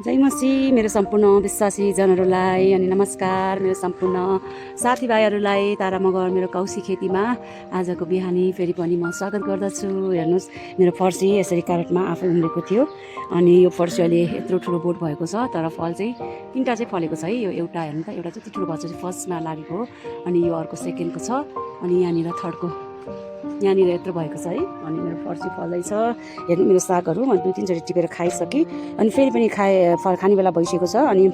जय मसी मेरो सम्पूर्ण विश्वासी जनहरूलाई अनि नमस्कार मेरो सम्पूर्ण साथीभाइहरूलाई तारा मगर मेरो कौसी खेतीमा आजको बिहानी फेरि पनि म स्वागत गर्दछु। हेर्नुहोस् मेरो फर्सी यसरी क्यारेटमा आफै उम्रेको थियो अनि यो फर्सी अहिले यत्रो ठुलो बोट भएको छ, तर फल चाहिँ तिनवटा चाहिँ फलेको छ है। यो एउटा हेर्नु त, एउटा चाहिँ ठुलो भएको चाहिँ फर्स्टमा लागेको हो, अनि यो अर्को सेकेन्डको छ, अनि यहाँनिर थर्डको यहाँनिर यत्रो भएको छ है। अनि मेरो फर्सी फल्दैछ। हेर्नु मेरो सागहरू मैले 2-3 चोटि टिपेर खाइसकेँ, अनि फेरि पनि खाने बेला भइसकेको छ। अनि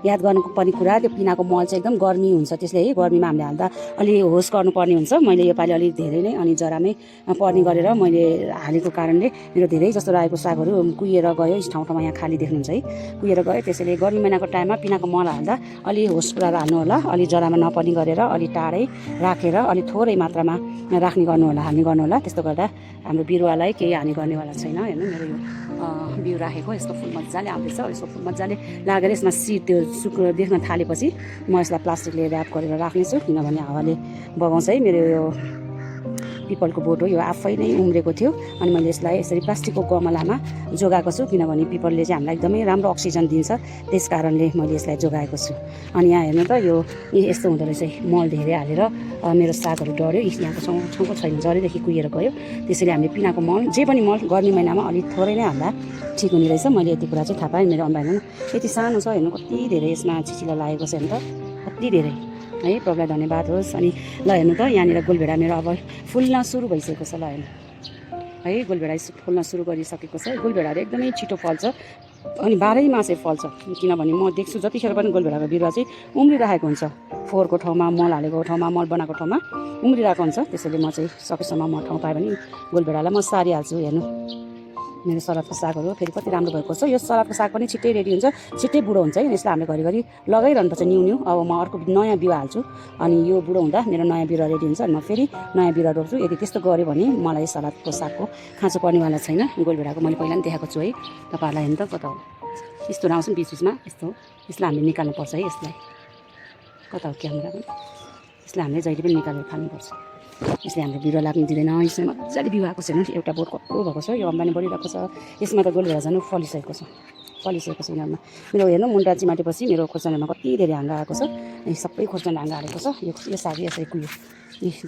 याद गर्नुपर्ने कुरा, त्यो पिनाको मल चाहिँ एकदम गर्मी हुन्छ, त्यसले है गर्मीमा हामीले हाल्दा अलि होस गर्नुपर्ने हुन्छ। मैले योपालि अलिक धेरै नै अनि जरामै पर्ने गरेर मैले हालेको कारणले मेरो धेरै जस्तो रहेको सागहरू कुहिएर गयो। ठाउँ ठाउँमा यहाँ खाली देख्नुहुन्छ है, कुहिएर गयो। त्यसैले गर्मी महिनाको टाइममा पिनाको मल हाल्दा अलि होस पुऱ्याएर हाल्नु होला, अलि जरामा नपर्ने गरेर अलि टाढै राखेर अलि थोरै मात्रामा राख्ने गर्नु होला, हाल्ने गर्नु होला। त्यस्तो गर्दा हाम्रो बिरुवालाई केही हानि गर्नेवाला छैन। हेर्नु मेरो यो बिउ राखेको, यसको फुल मजाले आउँदैछ। यसको फुल मजाले लागेर यसमा सिड त्यो देख्न थालेपछि म यसलाई प्लास्टिकले ऱ्याप गरेर राख्नेछु, किनभने हावाले बगाउँछ है। मेरो यो पिपलको बोट हो, यो आफै नै उम्रेको थियो, अनि मैले यसलाई यसरी प्लास्टिकको गमलामा जोगाएको छु, किनभने पिपलले चाहिँ हामीलाई एकदमै राम्रो अक्सिजन दिन्छ, त्यस कारणले मैले यसलाई जोगाएको छु। अनि यहाँ हेर्नु त, यो यस्तो हुँदो रहेछ, मल धेरै हालेर मेरो सागहरू डढ्यो। यहाँको छेउको छैन, जरेदेखि कुहिएर गयो। त्यसैले हामीले पिनाको मल, जे पनि मल गर्मी महिनामा अलिक थोरै नै हाल्दा ठिक हुने रहेछ। मैले यति कुरा चाहिँ थाहा पाएँ। मेरो अम्बाले यति सानो छ, हेर्नु कति धेरै यसमा चिचिला लागेको छ, हेर्नु त कति धेरै है। प्रभुलाई धन्यवाद होस्। अनि ल हेर्नु त, यहाँनिर गोलभेडा मेरो अब फुल्न सुरु भइसकेको छ। ल हेर्नु है, गोलभेडा फुल्न सुरु गरिसकेको छ। गोलभेडाहरू एकदमै छिटो फल्छ अनि 12 मासै फल्छ, किनभने म देख्छु जतिखेर पनि गोलभेडाको बिरुवा चाहिँ उम्रिरहेको हुन्छ। फोहोरको ठाउँमा, मल हालेको ठाउँमा, मल बनाएको ठाउँमा उम्रिरहेको हुन्छ। त्यसैले म चाहिँ सकेसम्म म ठाउँ पाएँ भने गोलभेडालाई म सारिहाल्छु। हेर्नु मेरो सलादको सागहरू फेरि कति राम्रो भएको छ। यो सलादको साग पनि छिट्टै रेडी हुन्छ, छिट्टै बुढो हुन्छ है। यसलाई हामीले घरिघरि लगाइरहनुपर्छ, न्यू। अब म अर्को नयाँ बिरुवा हाल्छु, अनि यो बुढो हुँदा मेरो नयाँ बिरुवा रेडी हुन्छ, अनि म फेरि नयाँ बिरुवा रोप्छु। यदि त्यस्तो गऱ्यो भने मलाई सलादको सागको खाँचो पर्नेवाला छैन। गोलभेडाको मैले पहिला पनि देखाएको छु है तपाईँहरूलाई। हेर्नु त कता हो यस्तो आउँछ नि बिचमा, यस्तो यसलाई हामीले निकाल्नुपर्छ है। यसलाई कता हो क्यामेरा पनि, यसलाई हामीले जहिले पनि निकालेर खानुपर्छ। यसले हाम्रो बिरुवा लाग्नु दिँदैन। यसमा मजाले बिउ आएको छैन, एउटा बोट कत्रो भएको छ, यो अम्बानी बढिरहेको छ। यसमा त गोलभेडा झन् फलिसकेको छ यिनीहरूमा। मेरो हेर्नु मुन्टा चिमाटेपछि मेरो खोर्सानीमा कति धेरै हाँगा आएको छ। सबै खोर्सानी हाँगा हालेको छ। यो साग यसरी कुहियो,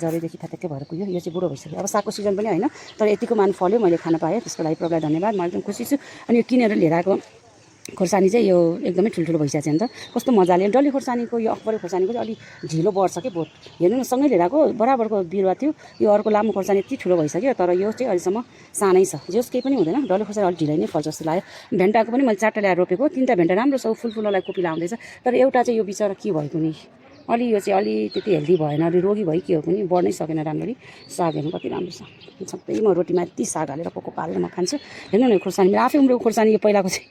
जरेदेखि थ्याक्कै भएर कुहियो। यो चाहिँ बुढो भइसक्यो, अब सागको सिजन पनि होइन, तर यतिको मान फल्यो, मैले खान पाएँ, त्यसको लागि प्रभुलाई धन्यवाद। म एकदम खुसी छु। अनि यो किनेर लिएर आएको खोर्सानी चाहिँ यो एकदमै ठुल्ठुलो भइसकेको छ नि त, कस्तो मजाले। डल्ले खोर्सानीको, यो अकबरे खोर्सानीको चाहिँ अलिक ढिलो बढ्छ कि बोट। हेर्नु न, सँगै लिएर आएको बराबरको बिरुवा थियो। यो अर्को लामो खोर्सानी यति ठुलो भइसक्यो, तर यो चाहिँ अहिलेसम्म सानै छ। जस केही पनि हुँदैन, डल्ले खोर्सानी अलिक ढिलै नै फल्छ जस्तो लाग्यो। भेन्टाको पनि मैले 4टा ल्याएर रोपेको, 3टा भेन्टा राम्रो छ, फुललाई कोपिला आउँदैछ, तर एउटा चाहिँ यो बिचरा के भएको नि, यो चाहिँ अलि त्यति हेल्दी भएन, अलि रोगी भयो के हो पनि, बढ्नै सकेन राम्ररी। साग हेर्नु कति राम्रो छ, सबै म रोटीमा यति साग हालेर पोको पारेर म खान्छु। हेर्नु न खोर्सानी मेरो आफै उम्रेको खोर्सानी, यो पहिलाको चाहिँ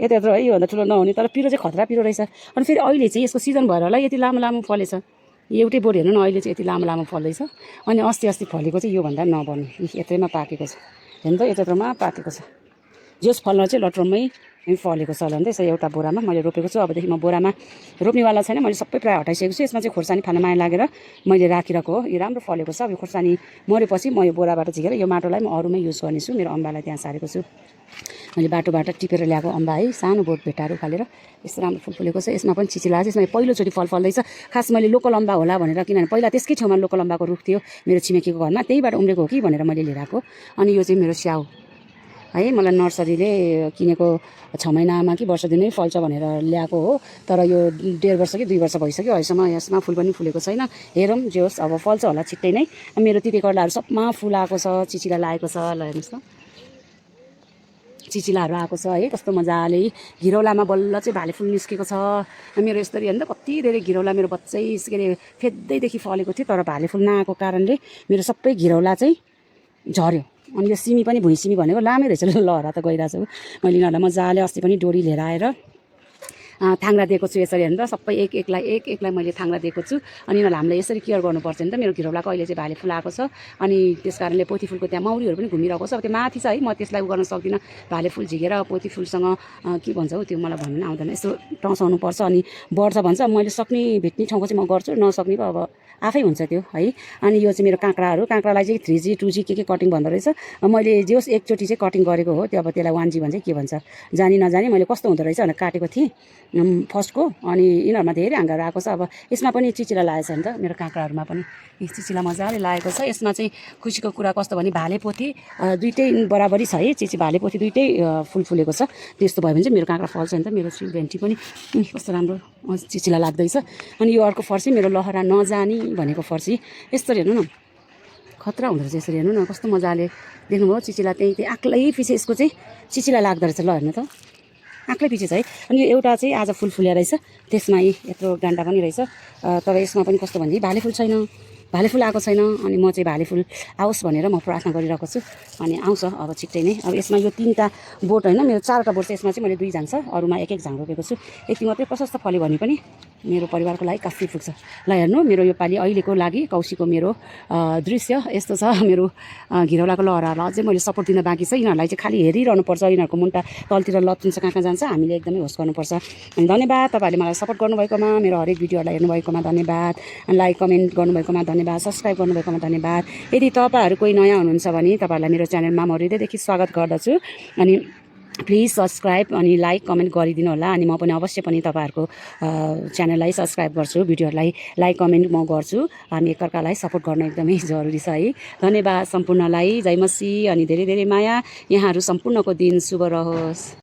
यत्रो है, योभन्दा ठुलो नहुने, तर पिरो चाहिँ खतरा पिरो रहेछ। अनि फेरि अहिले चाहिँ यसको सिजन भएर होला यति लामो लामो फलेछ। एउटै बोट हेर्नु न, अहिले चाहिँ यति लामो लामो फल्दैछ। अनि अस्ति फलेको चाहिँ योभन्दा नबर्ने, यत्रैमा पाकेको छ। हेर्नु त यत्रोमा पाकेको छ। जस फल्न चाहिँ लटरममै फलेको छ। अन्त यसो एउटा बोरामा मैले रोपेको छु। अबदेखि म बोरामा रोप्नेवाला छैन, मैले सबै प्रायः हटाइसकेको छु। यसमा चाहिँ खोर्सानी खान माया लागेर मैले राखिरहेको हो। यो राम्रो फलेको छ। अब यो खोर्सानी मरेपछि म यो बोराबाट झिकेर यो माटोलाई म अरूमै युज गर्नेछु। मेरो अम्बालाई त्यहाँ सारेको छु, मैले बाटोबाट टिपेर ल्याएको अम्बा है, सानो बोट भेटाहरू उखालेर यस्तो राम्रो फुल फुलेको छ। यसमा पनि चिचिला छ, यसमा पहिलोचोटि फल फल्दैछ। खास मैले लोकल अम्बा होला भनेर, किनभने पहिला त्यसकै छेउमा लोकल अम्बाको रुख थियो मेरो छिमेकीको घरमा, त्यहीबाट उम्रेको हो कि भनेर मैले लिएर आएको। अनि यो चाहिँ मेरो स्याउ है, मलाई नर्सरीले किनेको 6 महिनामा कि वर्ष दिनै फल्छ भनेर ल्याएको हो, तर यो 1.5 वर्ष कि 2 वर्ष भइसक्यो, अहिलेसम्म यसमा फुल पनि फुलेको छैन। हेरौँ जे होस्, अब फल्छ होला छिट्टै नै। मेरो तितेकर्लाहरू सबमा फुल आएको छ, चिचिला लागेको छ। ल हेर्नुहोस् त, चिचिलाहरू आएको छ है, कस्तो मजाले। घिरौलामा बल्ल चाहिँ भाले फुल निस्केको छ मेरो। यस्तरी हेर्नु त कति धेरै घिरौला मेरो बच्चै के अरे फेद्दैदेखि फलेको थियो, तर भाले फुल नआएको कारणले मेरो सबै घिरौला चाहिँ झऱ्यो। अनि यो सिमी पनि, भुइँ सिमी भनेको लामै रहेछ, लहरा त गइरहेछ। मैले यिनीहरूलाई मजाले अस्ति पनि डोरी लिएर आएर थाङ्रा दिएको छु यसरी हेर्नु त सबै एक एकलाई मैले थाङ्रा दिएको छु अनि यिनीहरूलाई हामीले यसरी केयर गर्नुपर्छ नि त। मेरो घिरौलाको अहिले चाहिँ भाले फुल आएको छ अनि त्यस कारणले पोथी फुलको त्यहाँ मौरीहरू पनि घुमिरहेको छ। अब त्यो माथि छ है, म त्यसलाई गर्न सक्दिनँ, भाले फुल झिकेर पोथी फुलसँग के भन्छ हौ त्यो मलाई भन्नु आउँदैन, यस्तो टसाउनु पर्छ अनि बढ्छ भन्छ। मैले सक्ने भेट्ने ठाउँको चाहिँ म गर्छु, नसक्ने पो अब आफै हुन्छ त्यो है। अनि यो चाहिँ मेरो काँक्रालाई चाहिँ 3G 2G के कटिङ भन्दो रहेछ। मैले जे होस् एकचोटि चाहिँ कटिङ गरेको हो, त्यो अब त्यसलाई 1G भन्छ के भन्छ जानी नजानी मैले कस्तो हुँदो रहेछ भनेर काटेको थिएँ फर्स्टको। अनि यिनीहरूमा धेरै हाँगाहरू आएको छ। अब यसमा पनि चिचिला लागेको छ नि त, मेरो काँक्राहरूमा पनि चिचिला मजाले लागेको छ। यसमा चाहिँ खुसीको कुरा कस्तो भने भाले पोथी दुइटै बराबरी छ है, भाले पोथी दुइटै फुल फुलेको छ। त्यस्तो भयो भने चाहिँ मेरो काँक्रा फल्छ नि त। मेरो भेन्टी पनि कस्तो राम्रो चिचिला लाग्दैछ। अनि यो अर्को फर्सी मेरो लहरा नजानी भनेको फर्सी, यस्तो हेर्नु न खतरा हुँदो रहेछ। यसरी हेर्नु न कस्तो मजाले देख्नुभयो चिचिला, त्यही आक्लै पछि यसको चाहिँ चिचिला लाग्दो रहेछ। ल हेर्नु त आक्लै पछि छ है। अनि यो एउटा चाहिँ आज फुल फुल्या रहेछ, त्यसमा यत्रो डान्डा पनि रहेछ। तर यसमा पनि कस्तो भने भाले फुल छैन, भाले फुल आएको छैन। अनि म चाहिँ भाले फुल आओस् भनेर म प्रार्थना गरिरहेको छु, अनि आउँछ अब छिट्टै नै। अब यसमा यो 3टा बोट होइन, मेरो 4वटा बोट छ, यसमा चाहिँ मैले 2 झाङ छ, अरूमा 1 झाङ रोपेको छु। यति मात्रै प्रशस्त फल्यो भने पनि मेरो परिवारको लागि काफी पुग्छ। ल हेर्नु मेरो यो पालि अहिलेको लागि कौशीको मेरो दृश्य यस्तो छ। मेरो घिरौलाको लहरालाई अझै मैले सपोर्ट दिन बाँकी छ। यिनीहरूलाई चाहिँ खालि हेरिरहनुपर्छ, यिनीहरूको मुन्टा तलतिर लत्तिन्छ कहाँ कहाँ जान्छ, हामीले एकदमै होस् गर्नुपर्छ। अनि धन्यवाद तपाईँहरूले मलाई सपोर्ट गर्नुभएकोमा, मेरो हरेक भिडियोहरूलाई हेर्नुभएकोमा धन्यवाद, लाइक कमेन्ट गर्नुभएकोमा धन्यवाद, सब्सक्राइब गर्नुभएकोमा धन्यवाद। यदि तपाईँहरू कोही नयाँ हुनुहुन्छ भने तपाईँहरूलाई मेरो च्यानलमा म हृदयदेखि स्वागत गर्दछु। अनि प्लिज सब्सक्राइब अनि लाइक कमेन्ट गरिदिनु होला। अनि म पनि अवश्य पनि तपाईँहरूको च्यानललाई सब्सक्राइब गर्छु, भिडियोहरूलाई लाइक कमेन्ट म गर्छु। हामी एकअर्कालाई सपोर्ट गर्न एकदमै जरुरी छ है। धन्यवाद सम्पूर्णलाई, जय मसी अनि धेरै धेरै माया। यहाँहरू सम्पूर्णको दिन शुभ रहोस्।